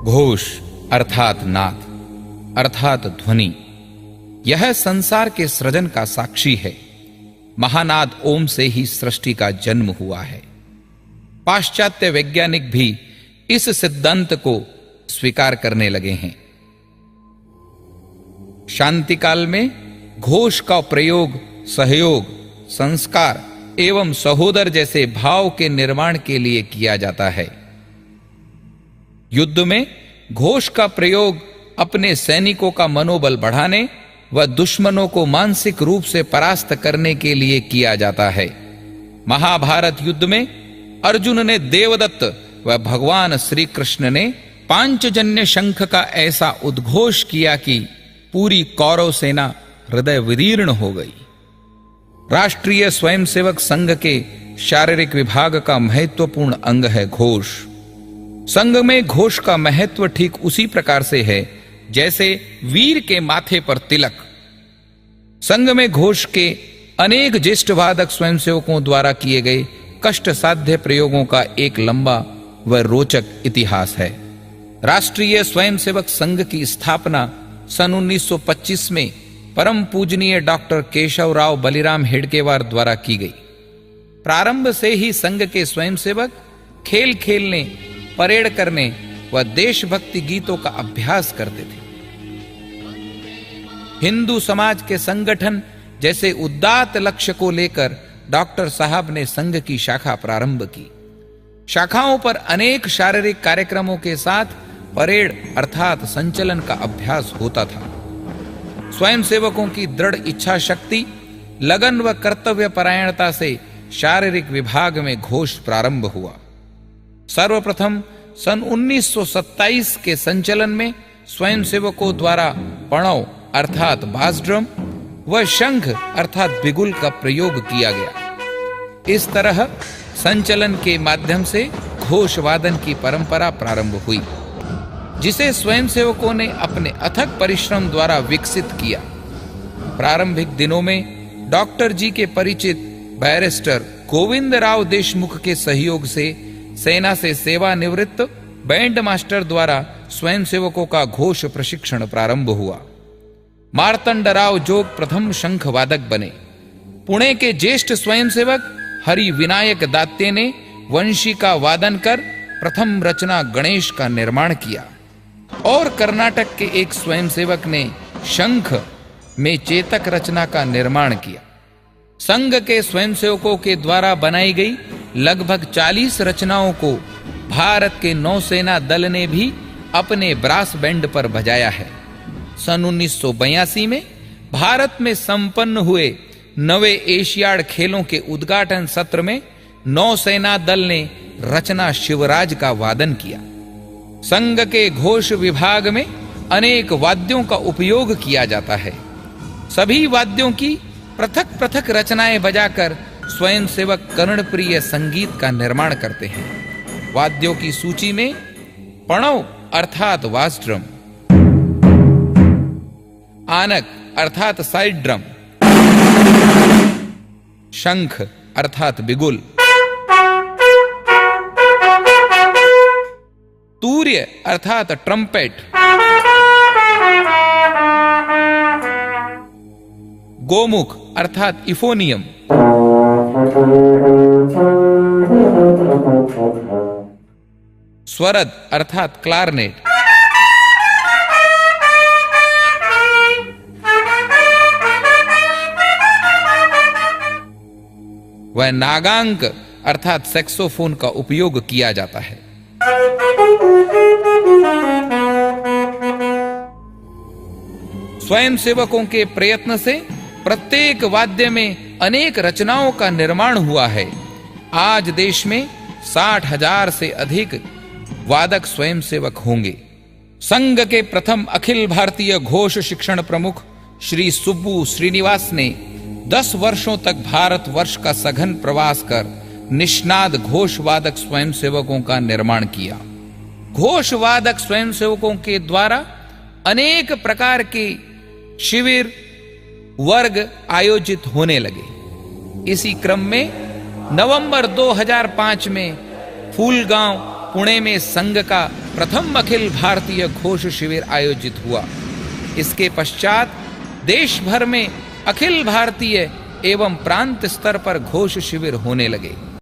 घोष अर्थात नाद अर्थात ध्वनि, यह संसार के सृजन का साक्षी है। महानाद ओम से ही सृष्टि का जन्म हुआ है। पाश्चात्य वैज्ञानिक भी इस सिद्धांत को स्वीकार करने लगे हैं। शांति काल में घोष का प्रयोग सहयोग, संस्कार एवं सहोदर जैसे भाव के निर्माण के लिए किया जाता है। युद्ध में घोष का प्रयोग अपने सैनिकों का मनोबल बढ़ाने व दुश्मनों को मानसिक रूप से परास्त करने के लिए किया जाता है। महाभारत युद्ध में अर्जुन ने देवदत्त व भगवान श्री कृष्ण ने पांचजन्य शंख का ऐसा उद्घोष किया कि पूरी कौरव सेना हृदय विदीर्ण हो गई। राष्ट्रीय स्वयंसेवक संघ के शारीरिक विभाग का महत्वपूर्ण अंग है घोष। संघ में घोष का महत्व ठीक उसी प्रकार से है जैसे वीर के माथे पर तिलक। संघ में घोष के अनेक ज्येष्ठ वादक स्वयंसेवकों द्वारा किए गए कष्ट साध्य प्रयोगों का एक लंबा व रोचक इतिहास है। राष्ट्रीय स्वयंसेवक संघ की स्थापना सन 1925 में परम पूजनीय डॉक्टर केशवराव बलिराम हेडगेवार द्वारा की गई। प्रारंभ से ही संघ के स्वयंसेवक खेल खेलने, परेड करने व देशभक्ति गीतों का अभ्यास करते थे। हिंदू समाज के संगठन जैसे उदात्त लक्ष्य को लेकर डॉक्टर साहब ने संघ की शाखा प्रारंभ की। शाखाओं पर अनेक शारीरिक कार्यक्रमों के साथ परेड अर्थात संचलन का अभ्यास होता था। स्वयंसेवकों की दृढ़ इच्छा शक्ति, लगन व कर्तव्य परायणता से शारीरिक विभाग में घोष प्रारंभ हुआ। सर्वप्रथम सन 1927 के संचलन में स्वयंसेवकों द्वारा पणव अर्थात बास ड्रम व शंख अर्थात बिगुल का प्रयोग किया गया। इस तरह संचलन के माध्यम से घोष वादन की परंपरा प्रारंभ हुई, जिसे स्वयंसेवकों ने अपने अथक परिश्रम द्वारा विकसित किया। प्रारंभिक दिनों में डॉक्टर जी के परिचित बैरिस्टर गोविंदराव देशमुख के सहयोग से सेना से सेवानिवृत्त बैंड मास्टर द्वारा स्वयंसेवकों का घोष प्रशिक्षण प्रारंभ हुआ। मार्तंडराव जोग प्रथम शंख वादक बने। पुणे के ज्येष्ठ स्वयंसेवक हरि विनायक दात्ये ने वंशी का वादन कर प्रथम रचना गणेश का निर्माण किया और कर्नाटक के एक स्वयंसेवक ने शंख में चेतक रचना का निर्माण किया। संघ के स्वयंसेवकों के द्वारा बनाई गई लगभग 40 रचनाओं को भारत के नौसेना दल ने भी अपने ब्रास बैंड पर बजाया है। सन 1982 में भारत में संपन्न हुए 9वें एशियाड खेलों के उद्घाटन सत्र में नौसेना दल ने रचना शिवराज का वादन किया। संघ के घोष विभाग में अनेक वाद्यों का उपयोग किया जाता है। सभी वाद्यों की पृथक पृथक रचनाएं बजाकर स्वयंसेवक कर्णप्रिय संगीत का निर्माण करते हैं। वाद्यों की सूची में पणव अर्थात वास ड्रम, आनक अर्थात साइड ड्रम, शंख अर्थात बिगुल, तूर्य अर्थात ट्रम्पेट, गोमुख अर्थात इफोनियम, स्वरद अर्थात क्लारनेट, व नागांक अर्थात सैक्सोफोन का उपयोग किया जाता है। स्वयंसेवकों के प्रयत्न से प्रत्येक वाद्य में अनेक रचनाओं का निर्माण हुआ है। आज देश में 60,000 से अधिक वादक स्वयंसेवक होंगे। संघ के प्रथम अखिल भारतीय घोष शिक्षण प्रमुख श्री सुब्बू श्रीनिवास ने 10 वर्षों तक भारतवर्ष का सघन प्रवास कर निष्णात घोष वादक स्वयंसेवकों का निर्माण किया। घोष वादक स्वयंसेवकों के द्वारा अनेक प्रकार के शिविर वर्ग आयोजित होने लगे। इसी क्रम में नवंबर 2005 में फूलगांव पुणे में संघ का प्रथम अखिल भारतीय घोष शिविर आयोजित हुआ। इसके पश्चात देश भर में अखिल भारतीय एवं प्रांत स्तर पर घोष शिविर होने लगे।